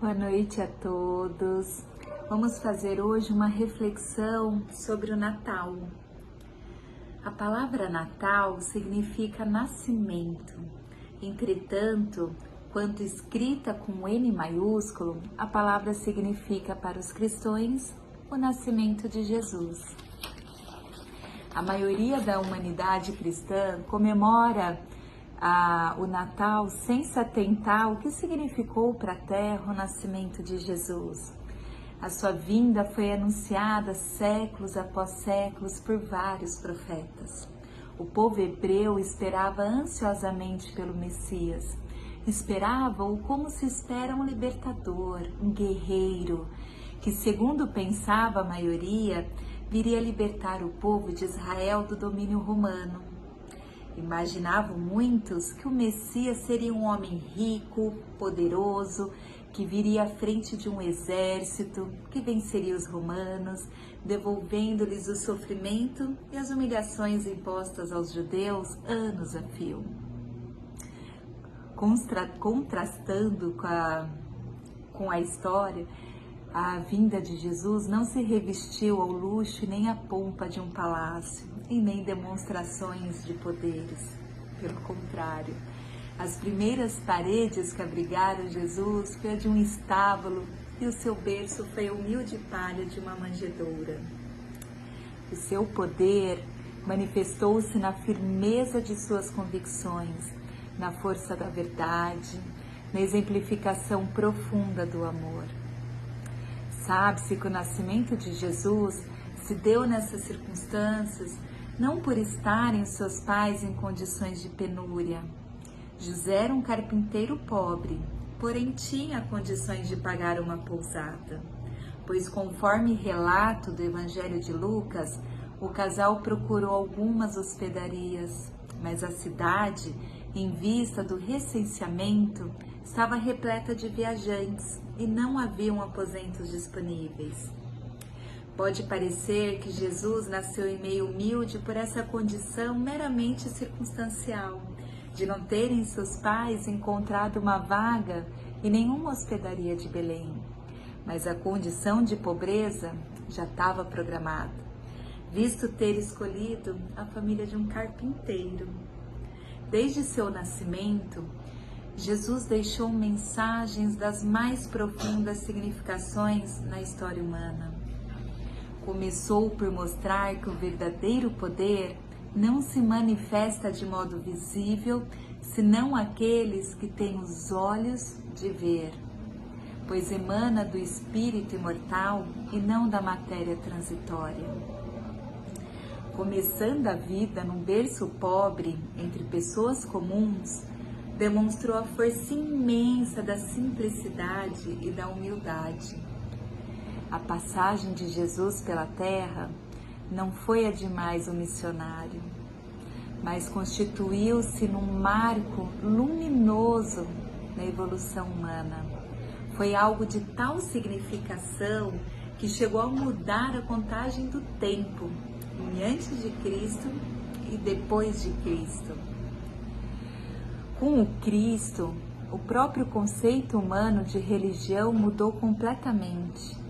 Boa noite a todos. Vamos fazer hoje uma reflexão sobre o Natal. A palavra Natal significa nascimento. Entretanto, quando escrita com N maiúsculo, a palavra significa para os cristãos o nascimento de Jesus. A maioria da humanidade cristã comemora o Natal sem se atentar ao que significou para a Terra o nascimento de Jesus. A sua vinda foi anunciada séculos após séculos por vários profetas. O povo hebreu esperava ansiosamente pelo Messias. Esperava-o como se espera um libertador, um guerreiro, que, segundo pensava a maioria, viria libertar o povo de Israel do domínio romano. Imaginavam muitos que o Messias seria um homem rico, poderoso, que viria à frente de um exército, que venceria os romanos, devolvendo-lhes o sofrimento e as humilhações impostas aos judeus anos a fio. Contrastando com a história, a vinda de Jesus não se revestiu ao luxo e nem à pompa de um palácio, e nem demonstrações de poderes. Pelo contrário, as primeiras paredes que abrigaram Jesus foi a de um estábulo e o seu berço foi a humilde palha de uma manjedoura. O seu poder manifestou-se na firmeza de suas convicções, na força da verdade, na exemplificação profunda do amor. Sabe-se que o nascimento de Jesus se deu nessas circunstâncias não por estarem seus pais em condições de penúria. José era um carpinteiro pobre, porém tinha condições de pagar uma pousada, pois conforme relato do Evangelho de Lucas, o casal procurou algumas hospedarias, mas a cidade, em vista do recenseamento, estava repleta de viajantes e não haviam aposentos disponíveis. Pode parecer que Jesus nasceu em meio humilde por essa condição meramente circunstancial, de não terem seus pais encontrado uma vaga em nenhuma hospedaria de Belém. Mas a condição de pobreza já estava programada, visto ter escolhido a família de um carpinteiro. Desde seu nascimento, Jesus deixou mensagens das mais profundas significações na história humana. Começou por mostrar que o verdadeiro poder não se manifesta de modo visível, senão aqueles que têm os olhos de ver, pois emana do espírito imortal e não da matéria transitória. Começando a vida num berço pobre, entre pessoas comuns, demonstrou a força imensa da simplicidade e da humildade. A passagem de Jesus pela terra não foi a de mais um missionário, mas constituiu-se num marco luminoso na evolução humana. Foi algo de tal significação que chegou a mudar a contagem do tempo, em antes de Cristo e depois de Cristo. Com o Cristo, o próprio conceito humano de religião mudou completamente.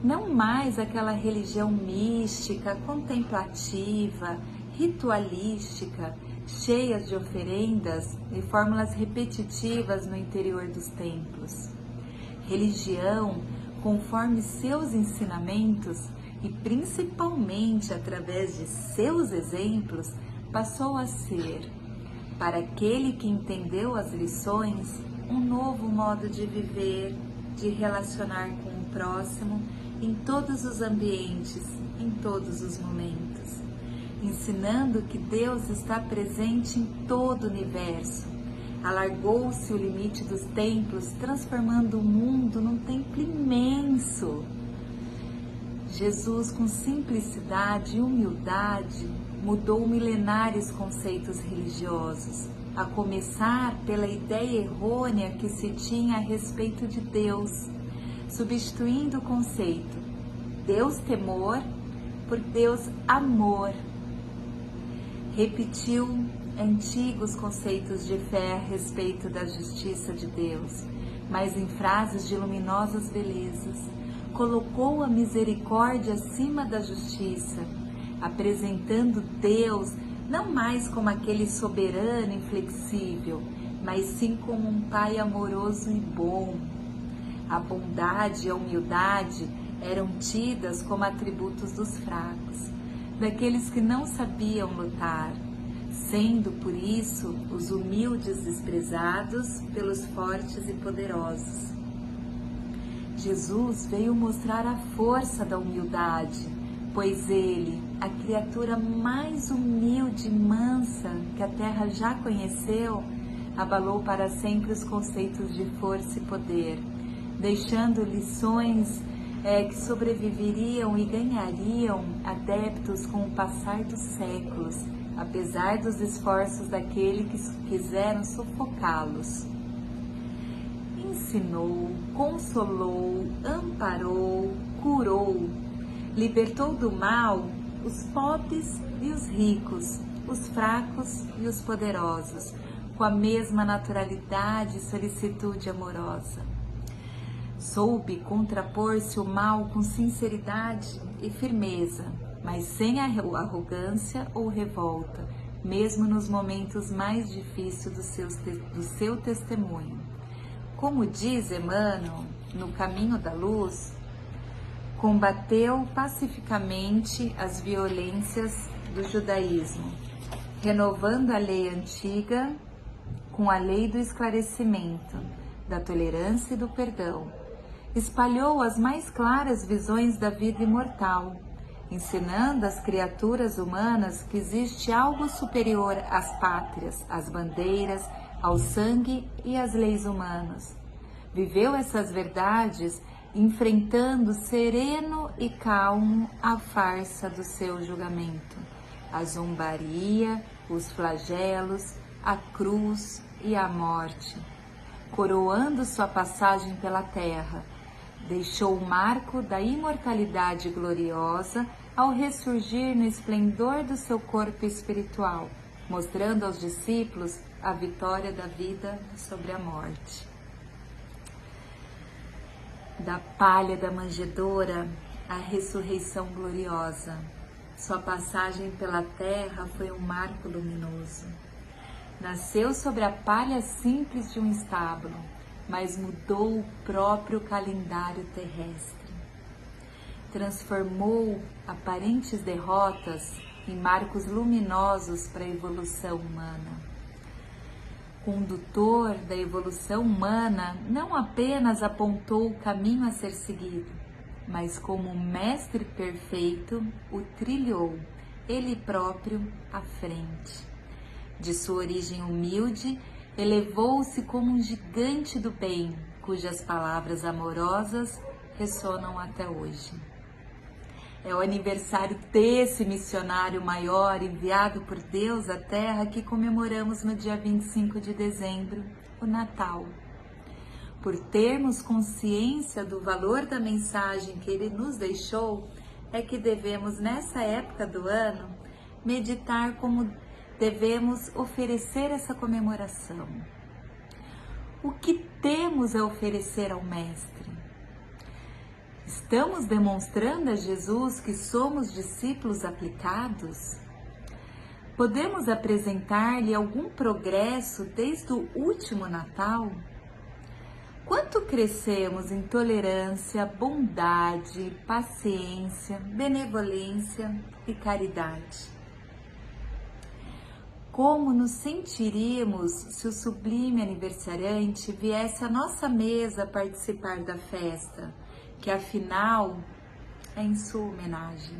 Não mais aquela religião mística, contemplativa, ritualística, cheia de oferendas e fórmulas repetitivas no interior dos templos. Religião, conforme seus ensinamentos e principalmente através de seus exemplos, passou a ser, para aquele que entendeu as lições, um novo modo de viver, de relacionar com o próximo em todos os ambientes, em todos os momentos, ensinando que Deus está presente em todo o universo. Alargou-se o limite dos templos, transformando o mundo num templo imenso. Jesus, com simplicidade e humildade, mudou milenares conceitos religiosos, a começar pela ideia errônea que se tinha a respeito de Deus, substituindo o conceito Deus temor por Deus amor. Repetiu antigos conceitos de fé a respeito da justiça de Deus, mas em frases de luminosas belezas. Colocou a misericórdia acima da justiça, apresentando Deus não mais como aquele soberano inflexível, mas sim como um Pai amoroso e bom. A bondade e a humildade eram tidas como atributos dos fracos, daqueles que não sabiam lutar, sendo por isso os humildes desprezados pelos fortes e poderosos. Jesus veio mostrar a força da humildade, pois ele, a criatura mais humilde e mansa que a terra já conheceu, abalou para sempre os conceitos de força e poder, deixando lições que sobreviveriam e ganhariam adeptos com o passar dos séculos, apesar dos esforços daquele que quiseram sufocá-los. Ensinou, consolou, amparou, curou, libertou do mal os pobres e os ricos, os fracos e os poderosos, com a mesma naturalidade e solicitude amorosa. Soube contrapor-se o mal com sinceridade e firmeza, mas sem arrogância ou revolta, mesmo nos momentos mais difíceis do seu testemunho. Como diz Emmanuel, no Caminho da Luz, combateu pacificamente as violências do judaísmo, renovando a lei antiga com a lei do esclarecimento, da tolerância e do perdão. Espalhou as mais claras visões da vida imortal, ensinando às criaturas humanas que existe algo superior às pátrias, às bandeiras, ao sangue e às leis humanas. Viveu essas verdades enfrentando sereno e calmo a farsa do seu julgamento, a zombaria, os flagelos, a cruz e a morte. Coroando sua passagem pela terra, deixou o marco da imortalidade gloriosa ao ressurgir no esplendor do seu corpo espiritual, mostrando aos discípulos a vitória da vida sobre a morte. Da palha da manjedoura, a ressurreição gloriosa. Sua passagem pela terra foi um marco luminoso. Nasceu sobre a palha simples de um estábulo, mas mudou o próprio calendário terrestre. Transformou aparentes derrotas em marcos luminosos para a evolução humana. Condutor da evolução humana, não apenas apontou o caminho a ser seguido, mas como um mestre perfeito, o trilhou, ele próprio, à frente. De sua origem humilde, elevou-se como um gigante do bem, cujas palavras amorosas ressonam até hoje. É o aniversário desse missionário maior enviado por Deus à Terra que comemoramos no dia 25 de dezembro, o Natal. Por termos consciência do valor da mensagem que ele nos deixou, é que devemos, nessa época do ano, meditar como devemos oferecer essa comemoração. O que temos a oferecer ao Mestre? Estamos demonstrando a Jesus que somos discípulos aplicados? Podemos apresentar-lhe algum progresso desde o último Natal? Quanto crescemos em tolerância, bondade, paciência, benevolência e caridade? Como nos sentiríamos se o sublime aniversariante viesse à nossa mesa participar da festa, que afinal é em sua homenagem?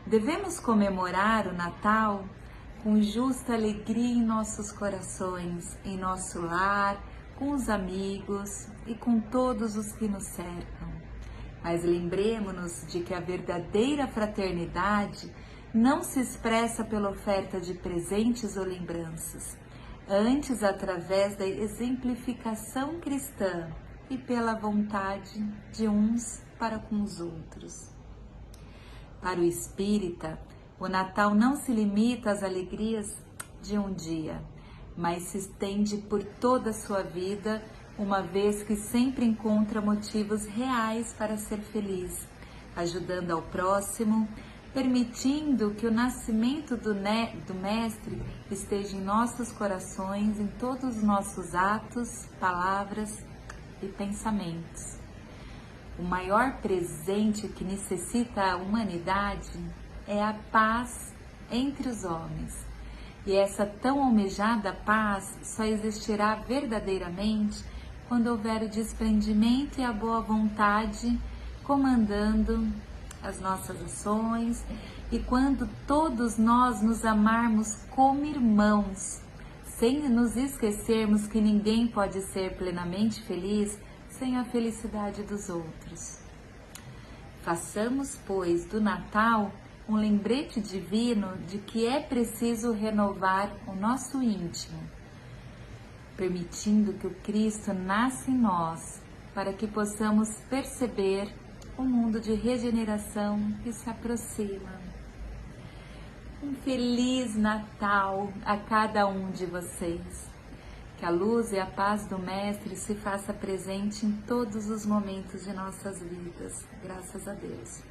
Devemos comemorar o Natal com justa alegria em nossos corações, em nosso lar, com os amigos e com todos os que nos cercam. Mas lembremos-nos de que a verdadeira fraternidade não se expressa pela oferta de presentes ou lembranças, antes através da exemplificação cristã e pela vontade de uns para com os outros. Para o espírita, o Natal não se limita às alegrias de um dia, mas se estende por toda a sua vida uma vez que sempre encontra motivos reais para ser feliz, ajudando ao próximo, permitindo que o nascimento do Mestre esteja em nossos corações, em todos os nossos atos, palavras e pensamentos. O maior presente que necessita a humanidade é a paz entre os homens. E essa tão almejada paz só existirá verdadeiramente quando houver o desprendimento e a boa vontade comandando as nossas ações e quando todos nós nos amarmos como irmãos, sem nos esquecermos que ninguém pode ser plenamente feliz sem a felicidade dos outros. Façamos, pois, do Natal um lembrete divino de que é preciso renovar o nosso íntimo, permitindo que o Cristo nasça em nós, para que possamos perceber o mundo de regeneração que se aproxima. Um Feliz Natal a cada um de vocês. Que a luz e a paz do Mestre se faça presente em todos os momentos de nossas vidas. Graças a Deus.